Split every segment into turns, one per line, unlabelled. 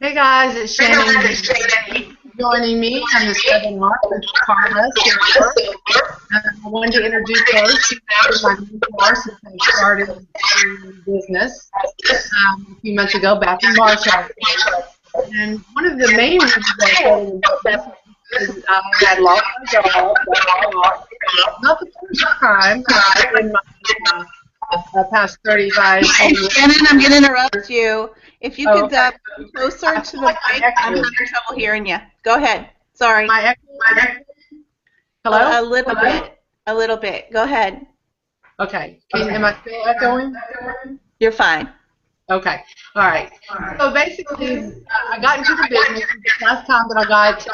Hey guys, it's Shannon joining me on this webinar with Karla Silver. I wanted to introduce her. She's been my mentor since I started in business a few months ago back in Marshall. And one of the main reasons I started in business is I had lost my job. Not the first time in my past 35
And
years.
Shannon, I'm going to interrupt you. If you could come closer to the mic, I'm having trouble hearing you. Go ahead. Sorry.
My Hello?
A little bit. A little bit. Go ahead.
Okay. Am I still echoing?
You're fine.
Okay. All right. So basically, I got into the business the last time that I got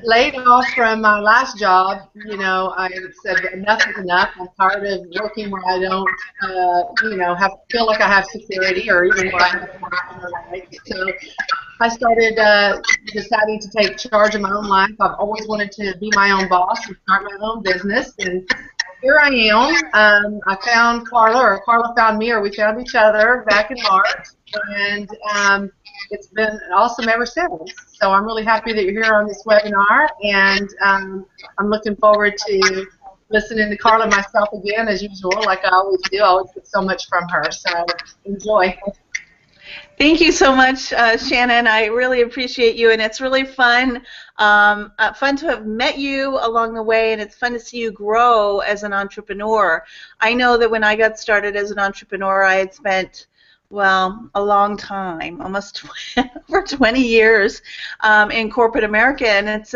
laid off from my last job. You know, I said enough is enough. I'm tired of working where I don't, feel like I have security or even where I have a life. So I started deciding to take charge of my own life. I've always wanted to be my own boss and start my own business. And here I am. I found Karla, or Karla found me, or we found each other back in March, and it's been awesome ever since. So I'm really happy that you're here on this webinar, and I'm looking forward to listening to Karla myself again, as usual, like I always do. I always get so much from her, so enjoy.
Thank you so much, Shannon. I really appreciate you, and it's really fun. Fun to have met you along the way, and it's fun to see you grow as an entrepreneur. I know that when I got started as an entrepreneur, I had spent, well, a long time, almost over 20 years in corporate America, and it's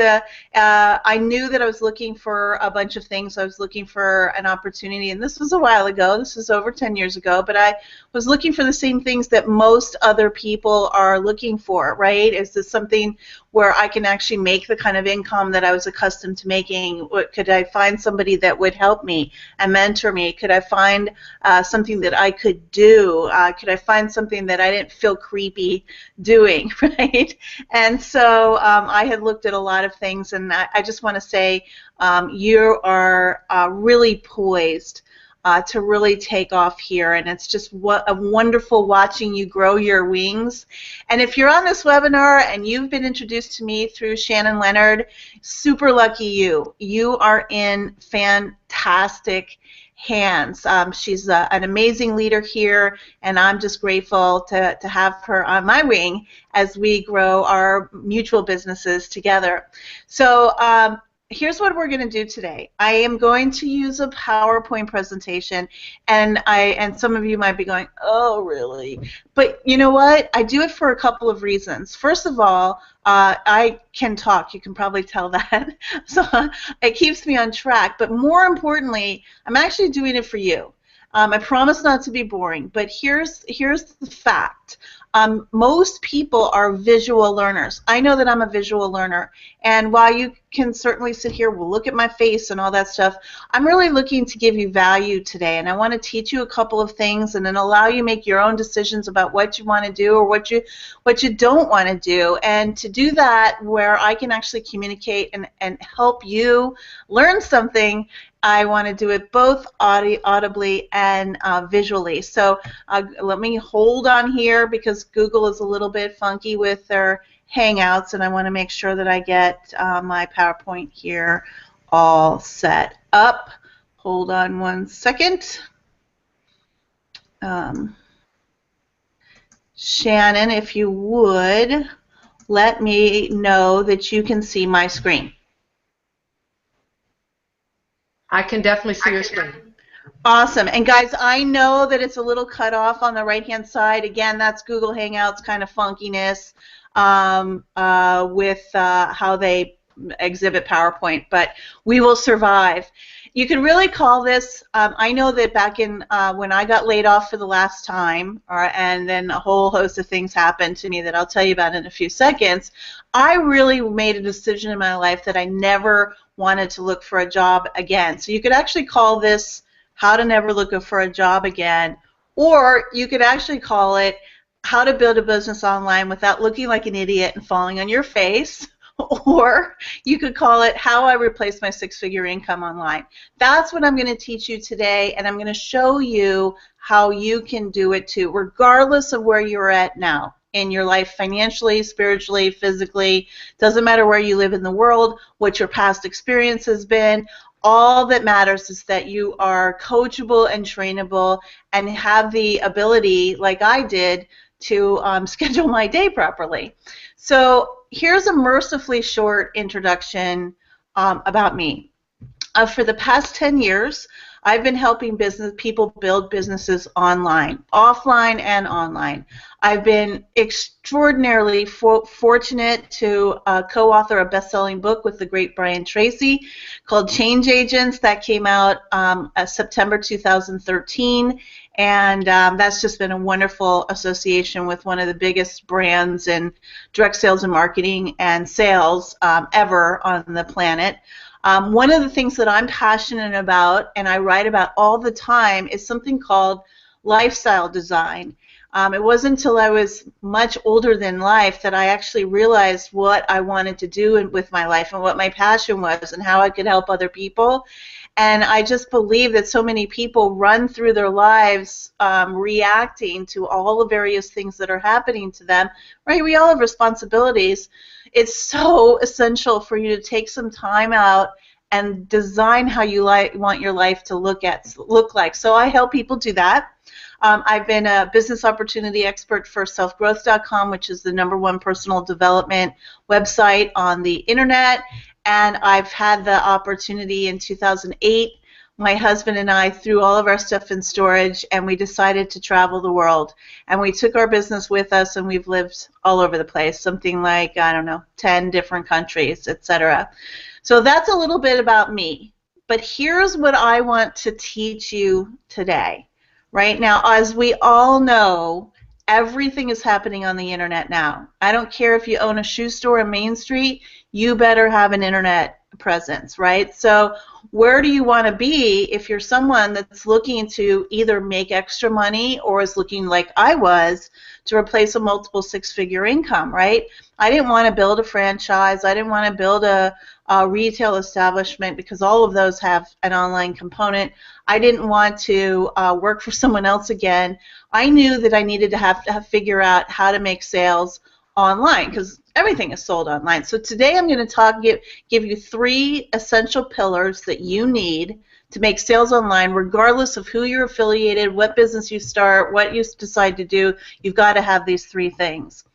I knew that I was looking for a bunch of things. I was looking for an opportunity, and this was a while ago. This was over 10 years ago, but I was looking for the same things that most other people are looking for, right? Is this something where I can actually make the kind of income that I was accustomed to making? Could I find somebody that would help me and mentor me? Could I find something that I could do? Could I find something that I didn't feel creepy doing, right? And so I had looked at a lot of things, and I just want to say you are really poised to really take off here, and it's just wonderful watching you grow your wings. And if you're on this webinar and you've been introduced to me through Shannon Leonard, super lucky you. You are in fantastic hands. She's an amazing leader here, and I'm just grateful to have her on my wing as we grow our mutual businesses together. So here's what we're going to do today. I am going to use a PowerPoint presentation, and some of you might be going, oh, really? But you know what? I do it for a couple of reasons. First of all, I can talk. You can probably tell that. So it keeps me on track. But more importantly, I'm actually doing it for you. I promise not to be boring, but here's the fact. Most people are visual learners. I know that I'm a visual learner, and while you can certainly sit here, well, look at my face and all that stuff, I'm really looking to give you value today, and I want to teach you a couple of things and then allow you to make your own decisions about what you want to do or what you don't want to do, and to do that where I can actually communicate and help you learn something. I want to do it both audibly and visually. So let me hold on here because Google is a little bit funky with their Hangouts, and I want to make sure that I get my PowerPoint here all set up. Hold on one second. Shannon, if you would, let me know that you can see my screen.
I can definitely see your screen.
Awesome. And guys, I know that it's a little cut off on the right-hand side. Again, that's Google Hangouts kind of funkiness with how they exhibit PowerPoint, but we will survive. You can really call this, I know that back in when I got laid off for the last time, and then a whole host of things happened to me that I'll tell you about in a few seconds, I really made a decision in my life that I never wanted to look for a job again. So you could actually call this How to Never Look for a Job Again, or you could actually call it How to Build a Business Online Without Looking Like an Idiot and Falling on Your Face, or you could call it How I Replaced My Six-Figure Income Online. That's what I'm going to teach you today, and I'm going to show you how you can do it too, regardless of where you're at now. in your life financially, spiritually, physically. Doesn't matter where you live in the world, what your past experience has been. All that matters is that you are coachable and trainable and have the ability, like I did, to schedule my day properly. So here's a mercifully short introduction about me. For the past 10 years, I've been helping people build businesses online, offline and online. I've been extraordinarily fortunate to co-author a best-selling book with the great Brian Tracy called Change Agents that came out September 2013. And that's just been a wonderful association with one of the biggest brands in direct sales and marketing and sales ever on the planet. One of the things that I'm passionate about and I write about all the time is something called lifestyle design. It wasn't until I was much older than life that I actually realized what I wanted to do with my life and what my passion was and how I could help other people. And I just believe that so many people run through their lives reacting to all the various things that are happening to them. Right? We all have responsibilities. It's so essential for you to take some time out and design how you want your life to look like. So I help people do that. I've been a business opportunity expert for selfgrowth.com, which is the #1 personal development website on the internet. And I've had the opportunity in 2008, my husband and I threw all of our stuff in storage and we decided to travel the world. And we took our business with us and we've lived all over the place, something like, I don't know, 10 different countries, etc. So that's a little bit about me. But here's what I want to teach you today. Right now, as we all know, everything is happening on the internet now. I don't care if you own a shoe store on Main Street, you better have an internet presence, right? So where do you want to be if you're someone that's looking to either make extra money or is looking like I was to replace a multiple six-figure income, right? I didn't want to build a franchise. I didn't want to build a retail establishment because all of those have an online component. I didn't want to work for someone else again. I knew that I needed to figure out how to make sales online because everything is sold online. So today I'm going to give you 3 essential pillars that you need to make sales online, regardless of who you're affiliated, what business you start, what you decide to do. You've got to have these 3 things.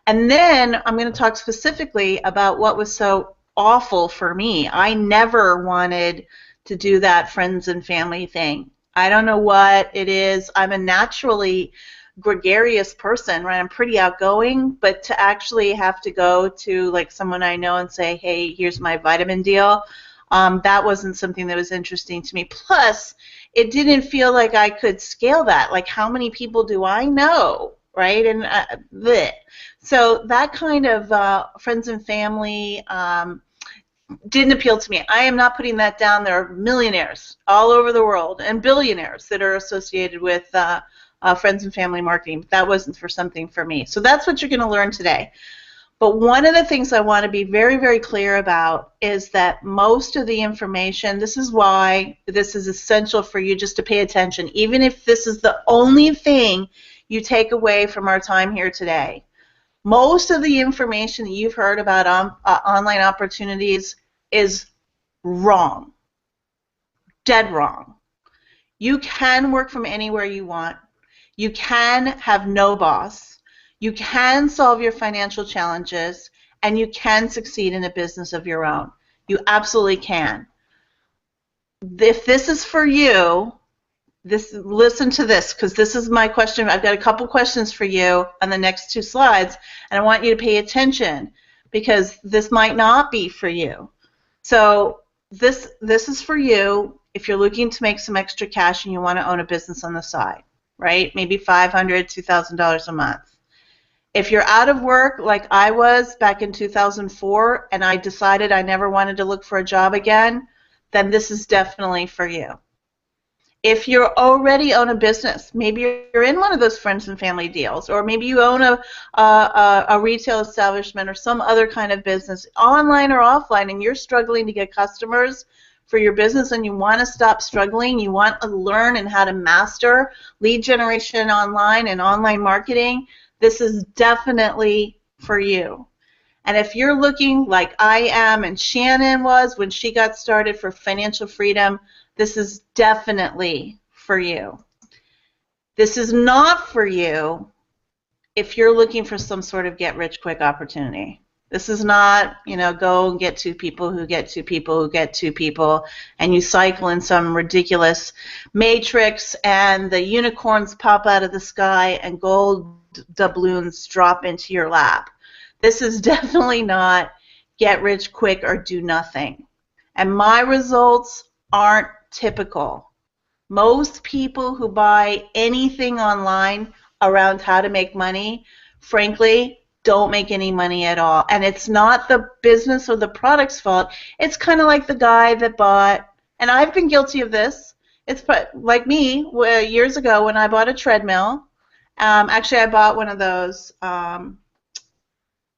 And then I'm going to talk specifically about what was so awful for me. I never wanted to do that friends and family thing. I don't know what it is. I'm a naturally gregarious person, right? I'm pretty outgoing, but to actually have to go to like someone I know and say, hey, here's my vitamin deal, that wasn't something that was interesting to me. Plus, it didn't feel like I could scale that. Like, how many people do I know, right? And so that kind of friends and family didn't appeal to me. I am not putting that down. There are millionaires all over the world and billionaires that are associated with friends and family marketing. That wasn't something for me. So that's what you're going to learn today. But one of the things I want to be very, very clear about is that most of the information, this is why this is essential for you just to pay attention, even if this is the only thing you take away from our time here today. Most of the information that you've heard about online opportunities is wrong, dead wrong. You can work from anywhere you want. You can have no boss. You can solve your financial challenges, and you can succeed in a business of your own. You absolutely can. If this is for you, listen to this, because this is my question. I've got a couple questions for you on the next 2 slides, and I want you to pay attention because this might not be for you. So this is for you if you're looking to make some extra cash and you want to own a business on the side, right? Maybe $500, $2,000 a month. If you're out of work like I was back in 2004 and I decided I never wanted to look for a job again, then this is definitely for you. If you already own a business, maybe you're in one of those friends and family deals, or maybe you own a retail establishment or some other kind of business, online or offline, and you're struggling to get customers for your business and you want to stop struggling, you want to learn and how to master lead generation online and online marketing, this is definitely for you. And if you're looking like I am and Shannon was when she got started for financial freedom, this is definitely for you. This is not for you if you're looking for some sort of get-rich-quick opportunity. This is not, go and get two people who get two people who get two people, and you cycle in some ridiculous matrix, and the unicorns pop out of the sky, and gold doubloons drop into your lap. This is definitely not get rich quick or do nothing. And my results aren't typical. Most people who buy anything online around how to make money, frankly, don't make any money at all. And it's not the business or the product's fault. It's kind of like the guy that bought, and I've been guilty of this. It's like me, years ago when I bought a treadmill. Actually, I bought one of those, well,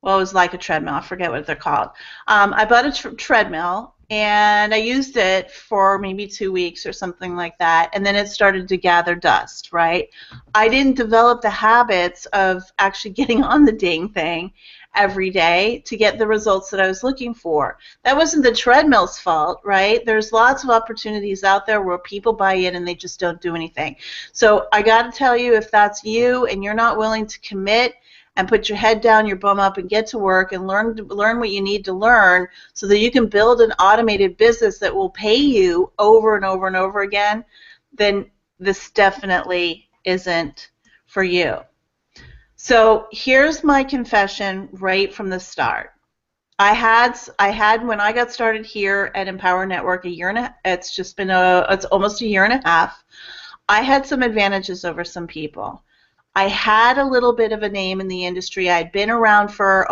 it was like a treadmill. I forget what they're called. I bought a treadmill, and I used it for maybe 2 weeks or something like that, and then it started to gather dust, right? I didn't develop the habits of actually getting on the dang thing every day to get the results that I was looking for. That wasn't the treadmill's fault, right? There's lots of opportunities out there where people buy in and they just don't do anything. So I got to tell you, if that's you and you're not willing to commit and put your head down, your bum up, and get to work and learn what you need to learn so that you can build an automated business that will pay you over and over and over again, then this definitely isn't for you. So here's my confession right from the start. I had when I got started here at Empower Network it's almost a year and a half. I had some advantages over some people. I had a little bit of a name in the industry. I'd been around for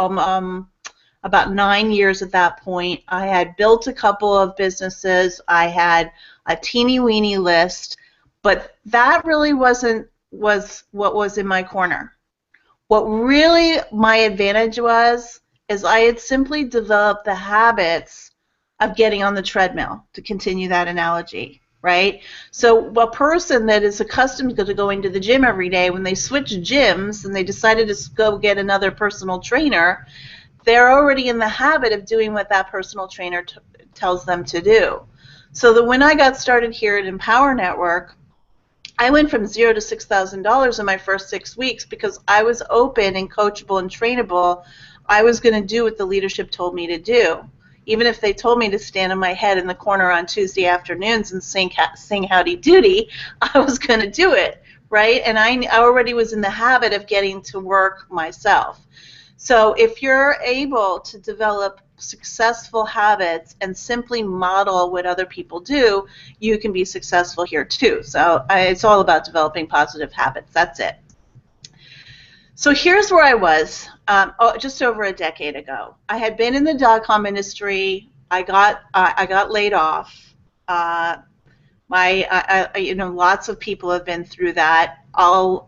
about 9 years at that point. I had built a couple of businesses. I had a teeny-weeny list, but that really wasn't what was in my corner. What really my advantage is I had simply developed the habits of getting on the treadmill, to continue that analogy. Right? So a person that is accustomed to going to the gym every day, when they switch gyms and they decided to go get another personal trainer, they're already in the habit of doing what that personal trainer tells them to do. So that when I got started here at Empower Network, I went from $0 to $6,000 in my first 6 weeks because I was open and coachable and trainable. I was going to do what the leadership told me to do. Even if they told me to stand on my head in the corner on Tuesday afternoons and sing Howdy Doody, I was going to do it, right? And I already was in the habit of getting to work myself. So if you're able to develop successful habits and simply model what other people do, you can be successful here too. So it's all about developing positive habits. That's it. So here's where I was just over a decade ago. I had been in the dot-com industry. I got laid off. Lots of people have been through that.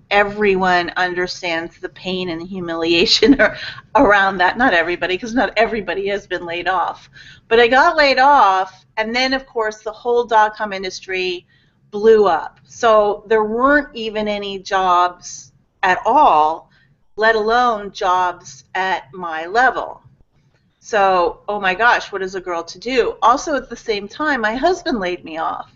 Everyone understands the pain and humiliation around that. Not everybody, because not everybody has been laid off. But I got laid off, and then, of course, the whole dot-com industry blew up. So there weren't even any jobs at all, let alone jobs at my level. So, oh my gosh, what is a girl to do? Also, at the same time, my husband laid me off.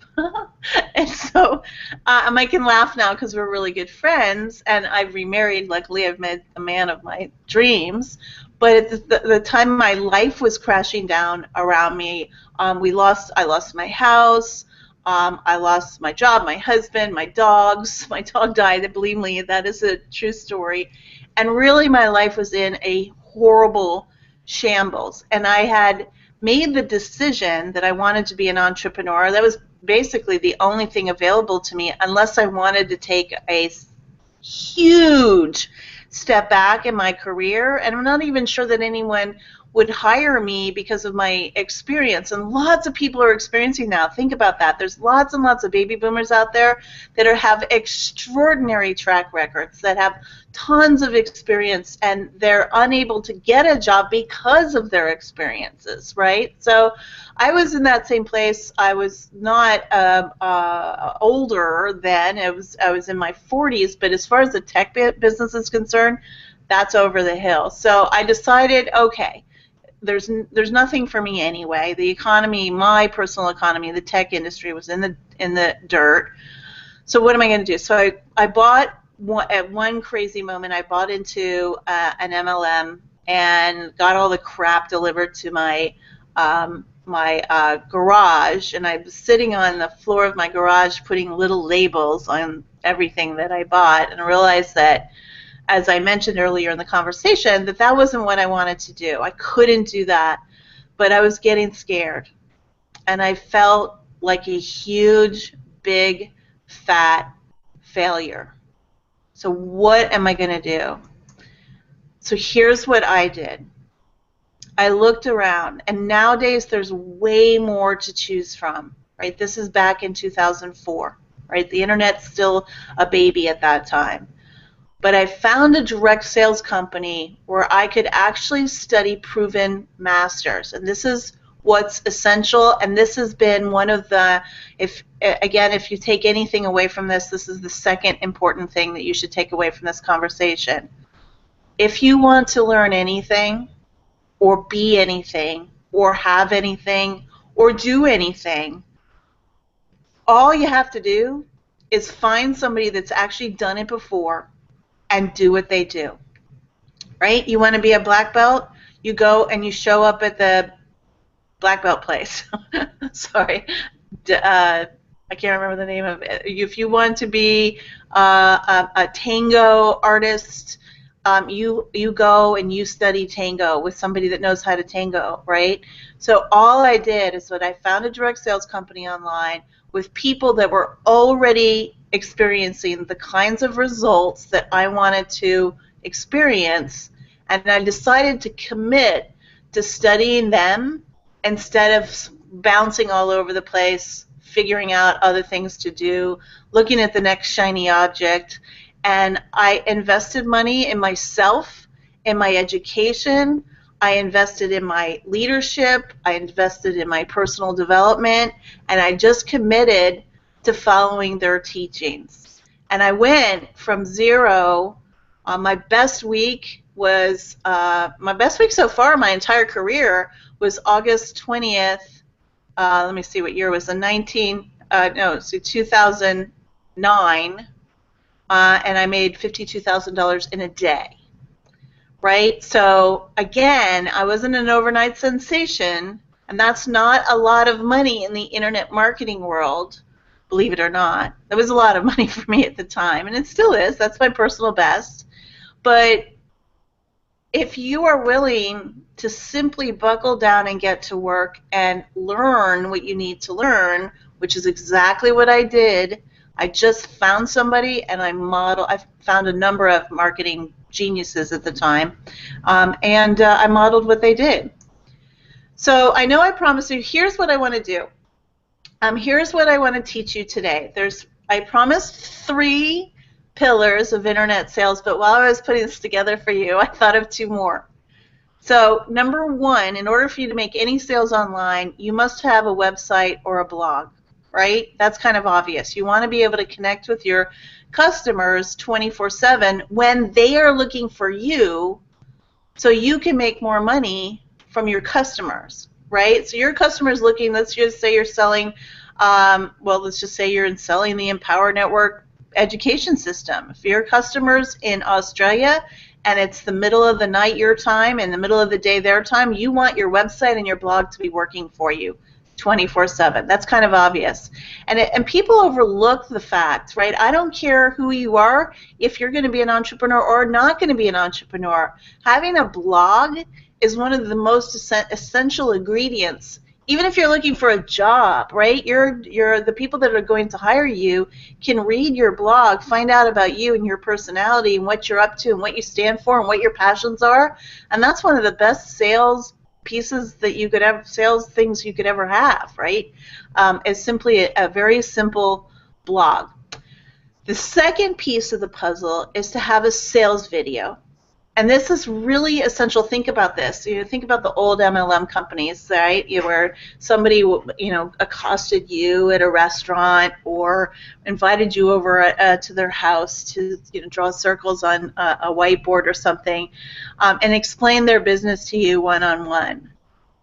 And so I can laugh now because we're really good friends, and I've remarried. Luckily, I've met the man of my dreams. But at the time my life was crashing down around me, I lost my house. I lost my job, my husband, my dogs. My dog died. Believe me, that is a true story. And really, my life was in a horrible shambles. And I had made the decision that I wanted to be an entrepreneur. That was basically the only thing available to me, unless I wanted to take a huge step back in my career. And I'm not even sure that anyone would hire me because of my experience. And lots of people are experiencing now. Think about that. There's lots and lots of baby boomers out there that have extraordinary track records, that have tons of experience, and they're unable to get a job because of their experiences, right? So I was in that same place. I was not older then. I was in my 40s, but as far as the tech business is concerned, that's over the hill. So I decided, okay, there's nothing for me anyway. The economy, my personal economy, the tech industry was in the dirt. So what am I going to do? So I bought, at one crazy moment, I bought into an MLM and got all the crap delivered to my garage, and I was sitting on the floor of my garage putting little labels on everything that I bought, and I realized that, as I mentioned earlier in the conversation, that wasn't what I wanted to do. I couldn't do that, but I was getting scared, and I felt like a huge, big, fat failure. So what am I going to do? So here's what I did. I looked around, and nowadays there's way more to choose from, right? This is back in 2004, right? The internet's still a baby at that time. But I found a direct sales company where I could actually study proven masters, and this is what's essential, and this has been one of the, if you take anything away from this, this is the second important thing that you should take away from this conversation. If you want to learn anything, or be anything, or have anything, or do anything, all you have to do is find somebody that's actually done it before and do what they do, right? You want to be a black belt? You go and you show up at the black belt place. Sorry. I can't remember the name of it. If you want to be a tango artist, you go and you study tango with somebody that knows how to tango, right? So all I did is I found a direct sales company online with people that were already experiencing the kinds of results that I wanted to experience, and I decided to commit to studying them instead of bouncing all over the place, figuring out other things to do, looking at the next shiny object. And I invested money in myself, in my education. I invested in my leadership. I invested in my personal development. And I just committed to following their teachings. And I went from zero. My best week was, my best week so far, my entire career, was August 20th. Let me see what year it was, 2009. And I made $52,000 in a day, right? So again, I wasn't an overnight sensation, and that's not a lot of money in the internet marketing world, believe it or not. That was a lot of money for me at the time, and it still is. That's my personal best. But if you are willing to simply buckle down and get to work and learn what you need to learn, which is exactly what I did, I just found somebody, and I found a number of marketing geniuses at the time, and I modeled what they did. So I know I promised you, here's what I want to do. Here's what I want to teach you today. I promised 3 pillars of internet sales, but while I was putting this together for you, I thought of 2 more. So number 1, in order for you to make any sales online, you must have a website or a blog. Right? That's kind of obvious. You want to be able to connect with your customers 24/7 when they are looking for you, so you can make more money from your customers, right? So your customer's looking, let's just say you're selling, let's just say you're selling the Empower Network education system. If your customer's in Australia and it's the middle of the night your time and the middle of the day their time, you want your website and your blog to be working for you 24/7. That's kind of obvious. And people overlook the fact, right? I don't care who you are, if you're going to be an entrepreneur or not going to be an entrepreneur. Having a blog is one of the most essential ingredients. Even if you're looking for a job, right? The people that are going to hire you can read your blog, find out about you and your personality and what you're up to and what you stand for and what your passions are. And that's one of the best sales pieces that you could have, sales things you could ever have, right? It's simply a very simple blog. The second piece of the puzzle is to have a sales video. And this is really essential. Think about this. Think about the old MLM companies, right? Where somebody, accosted you at a restaurant or invited you over to their house to, draw circles on a whiteboard or something, and explain their business to you one-on-one.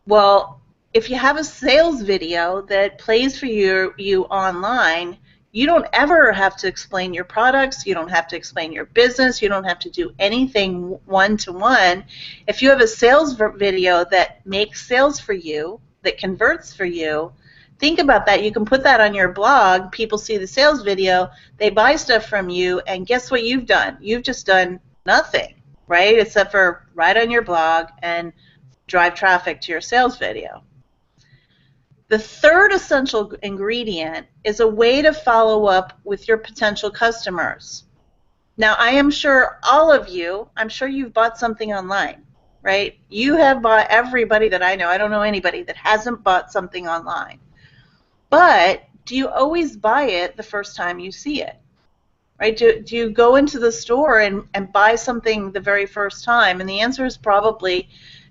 Well, if you have a sales video that plays for you online, you don't ever have to explain your products. You don't have to explain your business. You don't have to do anything one-to-one. If you have a sales video that makes sales for you, that converts for you, think about that. You can put that on your blog. People see the sales video. They buy stuff from you, and guess what you've done? You've just done nothing, right, except for write on your blog and drive traffic to your sales video. The third essential ingredient is a way to follow up with your potential customers. Now, I am sure all of you, I'm sure you've bought something online, right? You have bought, everybody that I know don't know anybody that hasn't bought something online. But do you always buy it the first time you see it? Right? Do you go into the store and buy something the very first time? And the answer is probably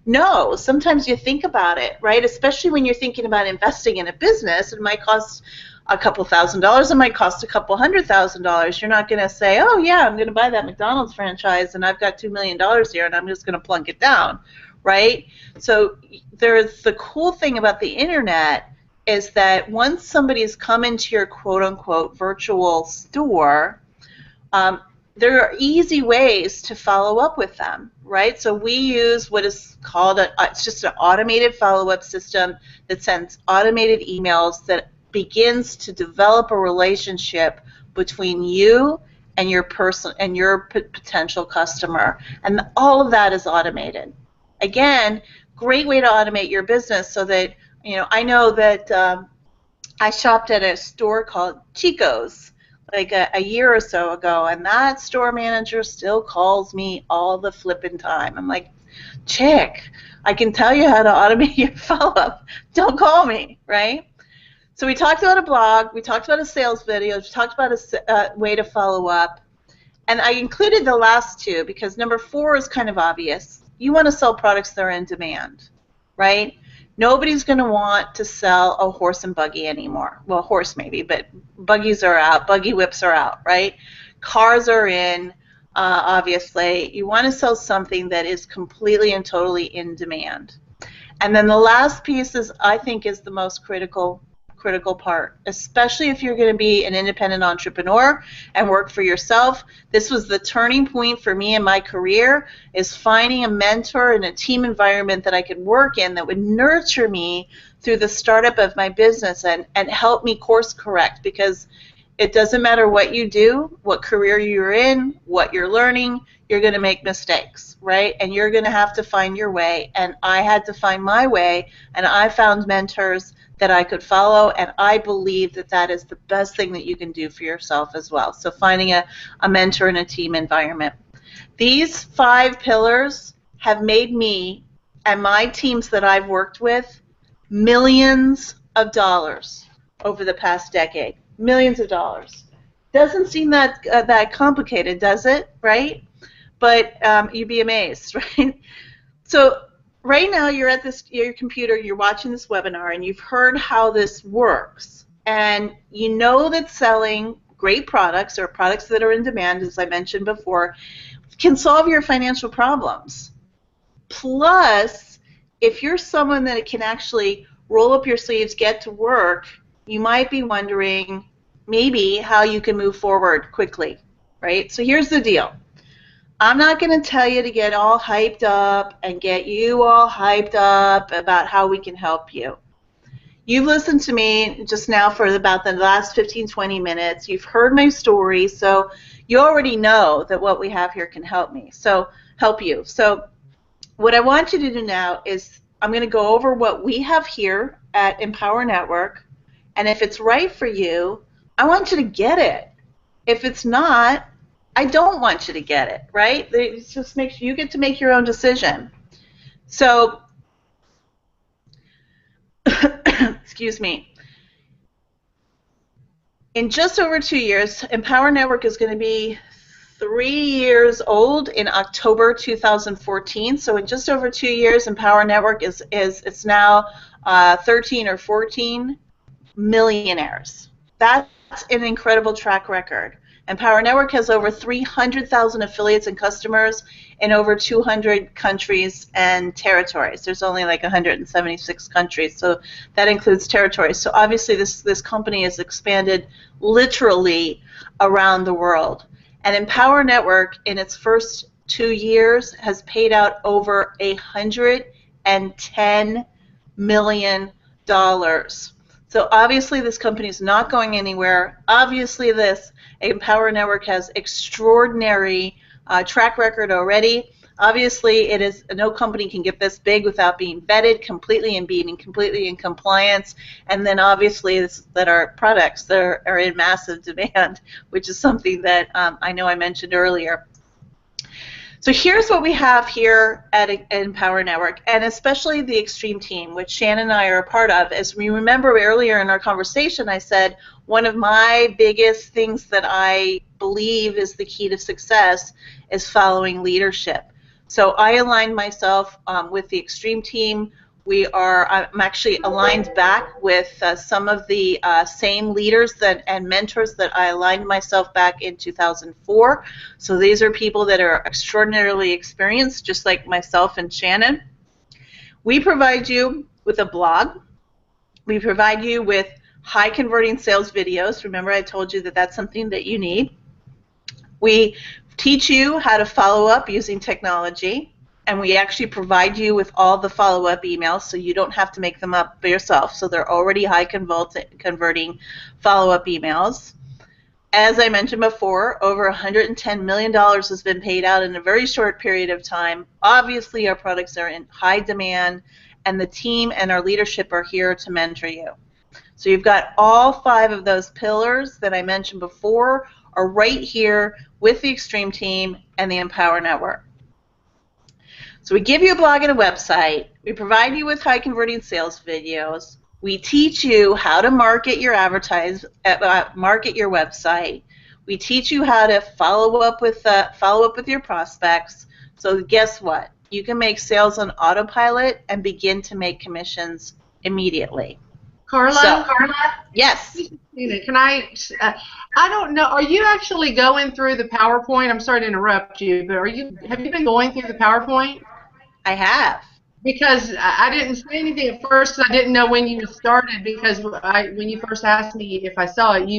no. Sometimes you think about it, right? Especially when you're thinking about investing in a business. It might cost a couple $1,000s. It might cost a couple $100,000. You're not going to say, oh, yeah, I'm going to buy that McDonald's franchise, and I've got $2 million here, and I'm just going to plunk it down, right? So there's the cool thing about the Internet is that once somebody's come into your quote-unquote virtual store, there are easy ways to follow up with them, right? So we use what is called it's just an automated follow-up system that sends automated emails that begins to develop a relationship between you and your potential customer, and all of that is automated. Again, great way to automate your business so that I know that I shopped at a store called Chico's like a year or so ago, and that store manager still calls me all the flipping time. I'm like, chick, I can tell you how to automate your follow-up. Don't call me, right? So we talked about a blog, we talked about a sales video, we talked about a way to follow up, and I included the last two because number 4 is kind of obvious. You want to sell products that are in demand, right? Nobody's going to want to sell a horse and buggy anymore. Well, horse maybe, but buggies are out. Buggy whips are out, right? Cars are in, obviously. You want to sell something that is completely and totally in demand. And then the last piece is, I think, is the most critical part, especially if you're going to be an independent entrepreneur and work for yourself. This was the turning point for me in my career, is finding a mentor and a team environment that I could work in that would nurture me through the startup of my business and help me course correct, because it doesn't matter what you do, what career you're in, what you're learning, you're going to make mistakes, right? And you're going to have to find your way. And I had to find my way, and I found mentors that I could follow, and I believe that that is the best thing that you can do for yourself as well. So finding a mentor and a team environment. These 5 pillars have made me and my teams that I've worked with millions of dollars over the past decade. Millions of dollars. Doesn't seem that complicated, does it? Right? But you'd be amazed, right? So right now you're at your computer, you're watching this webinar, and you've heard how this works. And you know that selling great products or products that are in demand, as I mentioned before, can solve your financial problems. Plus, if you're someone that can actually roll up your sleeves, get to work, you might be wondering maybe how you can move forward quickly, right? So here's the deal. I'm not going to tell you to get all hyped up and get you all hyped up about how we can help you. You've listened to me just now for about the last 15, 20 minutes. You've heard my story, so you already know that what we have here can help me. So help you. So what I want you to do now is I'm going to go over what we have here at Empower Network, and if it's right for you, I want you to get it. If it's not, I don't want you to get it, right? It just makes you get to make your own decision. So excuse me, in just over 2 years, Empower Network is going to be 3 years old in October 2014. So in just over 2 years, Empower Network is it's now 13 or 14 millionaires. That's an incredible track record. Empower Network has over 300,000 affiliates and customers in over 200 countries and territories. There's only like 176 countries, so that includes territories. So obviously this company has expanded literally around the world. And Empower Network, in its first 2 years, has paid out over $110 million. So obviously this company is not going anywhere. Obviously this Empower Network has extraordinary track record already. Obviously it is, no company can get this big without being vetted completely and being completely in compliance. And then obviously that our products that are in massive demand, which is something that I know I mentioned earlier. So here's what we have here at Empower Network, and especially the Extreme Team, which Shannon and I are a part of. As we remember earlier in our conversation, I said one of my biggest things that I believe is the key to success is following leadership. So I aligned myself with the Extreme Team. I'm actually aligned back with some of the same leaders and mentors that I aligned myself back in 2004. So these are people that are extraordinarily experienced, just like myself and Shannon. We provide you with a blog. We provide you with high converting sales videos. Remember, I told you that that's something that you need. We teach you how to follow up using technology. And we actually provide you with all the follow-up emails, so you don't have to make them up by yourself. So they're already high converting follow-up emails. As I mentioned before, over $110 million has been paid out in a very short period of time. Obviously, our products are in high demand, and the team and our leadership are here to mentor you. So you've got all 5 of those pillars that I mentioned before are right here with the Extreme Team and the Empower Network. So we give you a blog and a website. We provide you with high converting sales videos. We teach you how to market your market your website. We teach you how to follow up with your prospects. So guess what? You can make sales on autopilot and begin to make commissions immediately.
Karla?
Yes.
Can I don't know. Are you actually going through the PowerPoint? I'm sorry to interrupt you, but have you been going through the PowerPoint?
I have.
Because I didn't say anything at first. I didn't know when you started because when you first asked me if I saw it,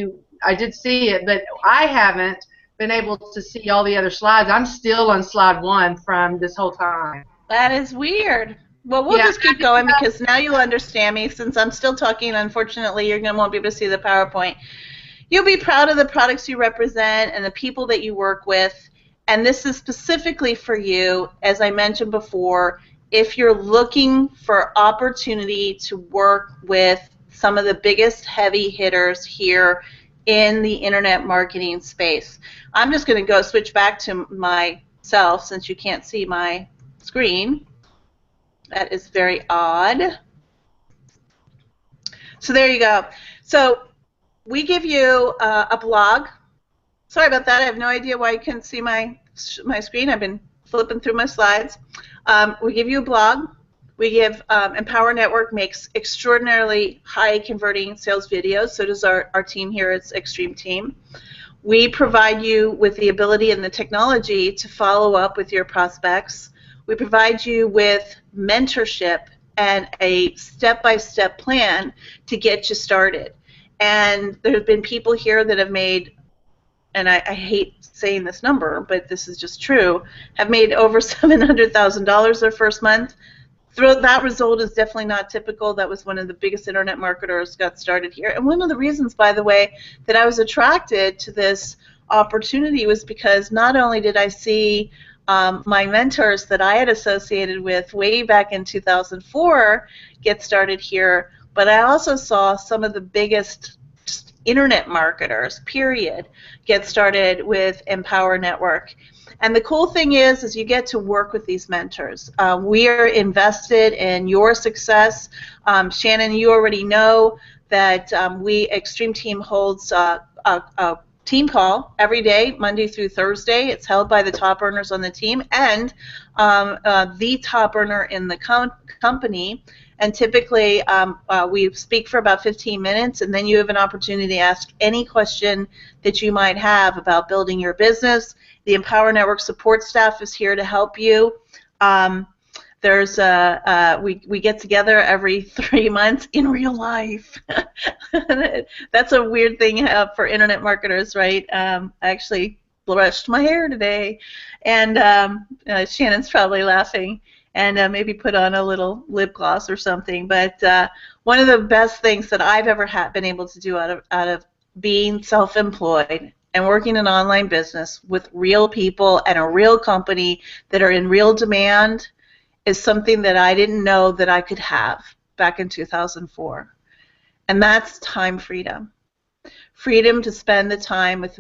I did see it, but I haven't been able to see all the other slides. I'm still on slide 1 from this whole time.
That is weird. Well, we'll just keep going because now you'll understand me. Since I'm still talking, unfortunately, you won't be able to see the PowerPoint. You'll be proud of the products you represent and the people that you work with. And this is specifically for you, as I mentioned before, if you're looking for opportunity to work with some of the biggest heavy hitters here in the internet marketing space. I'm just going to go switch back to myself since you can't see my screen. That is very odd. So there you go. So we give you a blog. Sorry about that. I have no idea why you couldn't see my screen. I've been flipping through my slides. We give you a blog. We give Empower Network makes extraordinarily high converting sales videos. So does our team here at Extreme Team. We provide you with the ability and the technology to follow up with your prospects. We provide you with mentorship and a step-by-step plan to get you started. And there have been people here that have made, and I hate saying this number, but this is just true, have made over $700,000 their first month. That result is definitely not typical. That was one of the biggest internet marketers got started here. And one of the reasons, by the way, that I was attracted to this opportunity was because not only did I see my mentors that I had associated with way back in 2004 get started here, but I also saw some of the biggest internet marketers, period, get started with Empower Network. And the cool thing is you get to work with these mentors. We are invested in your success. Shannon, you already know that Extreme Team holds a team call every day, Monday through Thursday. It's held by the top earners on the team and the top earner in the company. And typically, we speak for about 15 minutes, and then you have an opportunity to ask any question that you might have about building your business. The Empower Network support staff is here to help you. We get together every 3 months in real life. That's a weird thing for internet marketers, right? I actually brushed my hair today, and Shannon's probably laughing, and maybe put on a little lip gloss or something. But one of the best things that I've ever been able to do out of being self-employed and working an online business with real people and a real company that are in real demand is something that I didn't know that I could have back in 2004. And that's time freedom. Freedom to spend the time with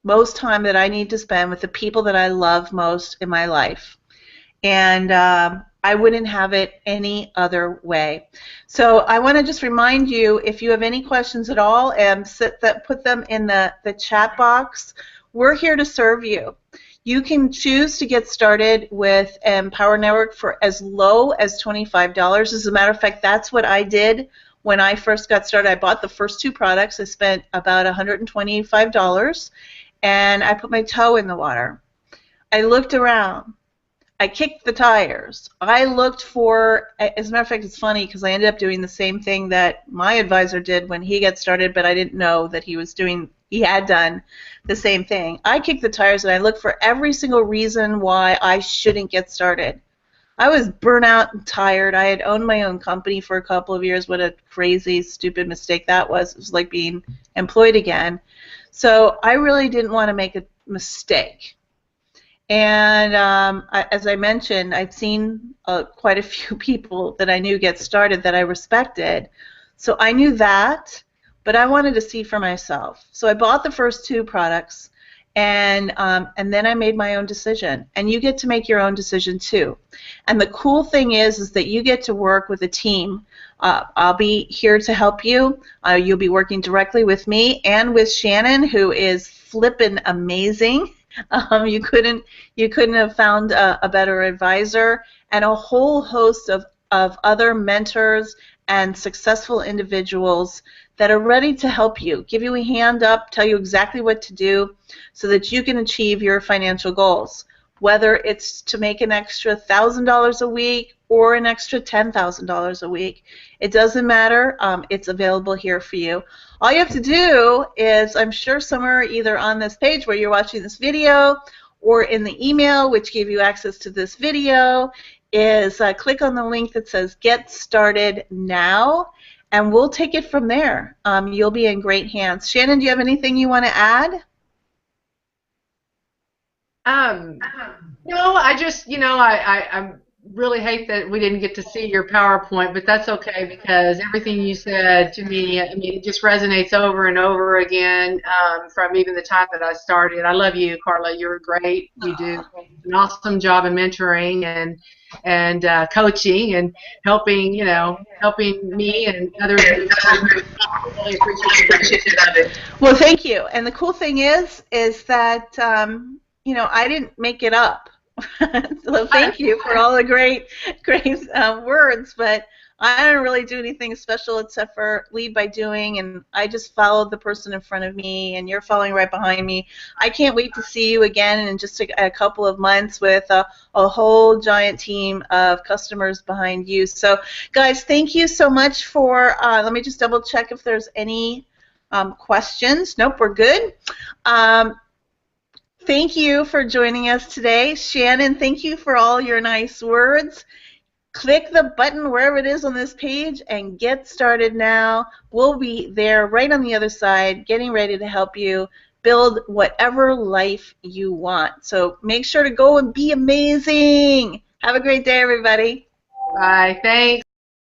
most time that I need to spend with the people that I love most in my life. And I wouldn't have it any other way. So I want to just remind you, if you have any questions at all, and put them in the chat box. We're here to serve you. You can choose to get started with Empower Network for as low as $25. As a matter of fact, that's what I did when I first got started. I bought the first 2 products. I spent about $125, and I put my toe in the water. I looked around. I kicked the tires. I looked for, as a matter of fact, it's funny because I ended up doing the same thing that my advisor did when he got started, but I didn't know that he had done the same thing. I kicked the tires and I looked for every single reason why I shouldn't get started. I was burnt out and tired. I had owned my own company for a couple of years. What a crazy, stupid mistake that was. It was like being employed again. So I really didn't want to make a mistake. And as I mentioned, I've seen quite a few people that I knew get started that I respected. So I knew that, but I wanted to see for myself. So I bought the first 2 products, and then I made my own decision. And you get to make your own decision too. And the cool thing is that you get to work with a team. I'll be here to help you. You'll be working directly with me and with Shannon, who is flippin' amazing. You couldn't have found a better advisor, and a whole host of other mentors and successful individuals that are ready to help you, give you a hand up, tell you exactly what to do so that you can achieve your financial goals, whether it's to make an extra $1,000 a week or an extra $10,000 a week. It doesn't matter. It's available here for you. All you have to do is, I'm sure somewhere either on this page where you're watching this video or in the email which gave you access to this video, is click on the link that says Get Started Now, and we'll take it from there. You'll be in great hands. Shannon, do you have anything you want to add?
No, I just, I really hate that we didn't get to see your PowerPoint, but that's okay because everything you said to me, I mean, it just resonates over and over again from even the time that I started. I love you, Karla. You're great. You do an awesome job of mentoring and coaching and helping me and others. Really appreciate it.
Well, thank you. And the cool thing is that I didn't make it up. So thank you for all the great words, but I don't really do anything special except for lead by doing, and I just followed the person in front of me, and you're following right behind me. I can't wait to see you again in just a couple of months with a whole giant team of customers behind you. So, guys, thank you so much for, let me just double check if there's any questions. Nope, we're good. Thank you for joining us today. Shannon, thank you for all your nice words. Click the button wherever it is on this page and get started now. We'll be there right on the other side getting ready to help you build whatever life you want. So make sure to go and be amazing. Have a great day, everybody.
Bye. Thanks.